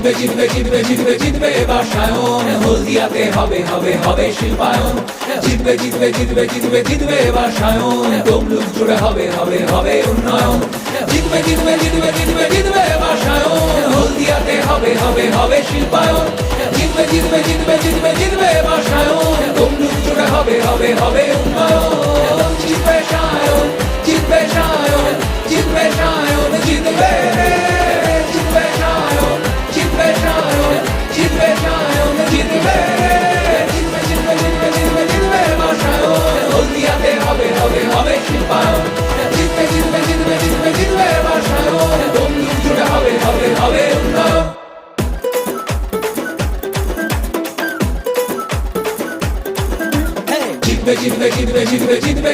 জিতবে জিতবে জিতবে জিতবে জিতবে বাসায়ন, হলদিয়াতে হবে হবে হবে শিল্পায়ন। জিতবে জিতবে জিতবে জিতবে জিতবে বাসায়ন, তমলুক জুড়ে হবে হবে হবে উন্নয়ন। জিতবে জিতবে জিতবে জিতবে জিতবে বাসায়ন, হলদিয়াতে হবে হবে হবে শিল্পায়ন। জিতবে জিতবে জিতবে জিতবে জিতবে বাসায়ন, তমলুক জুড়ে হবে হবে হবে উন্নয়ন। জিতবে সায়ন, জিতবে সায়ন, জিতবে সায়ন, জিতবে জিতবে সায়ন, জিতবে সায়ন, জিতবে সায়ন, জিতবে জিতবে জিতবে জিতবে জিতবে জিতবে বাসায়ন, হলদিয়াতে হবে হবে হবে শিল্পায়ন। জিতবে জিতবে জিতবে জিতবে জিতবে বাসায়ন, তমলুক জুড়ে হবে হবে হবে উন্নয়ন। জিতবে জিতবে জিতবে জিতবে জিতবে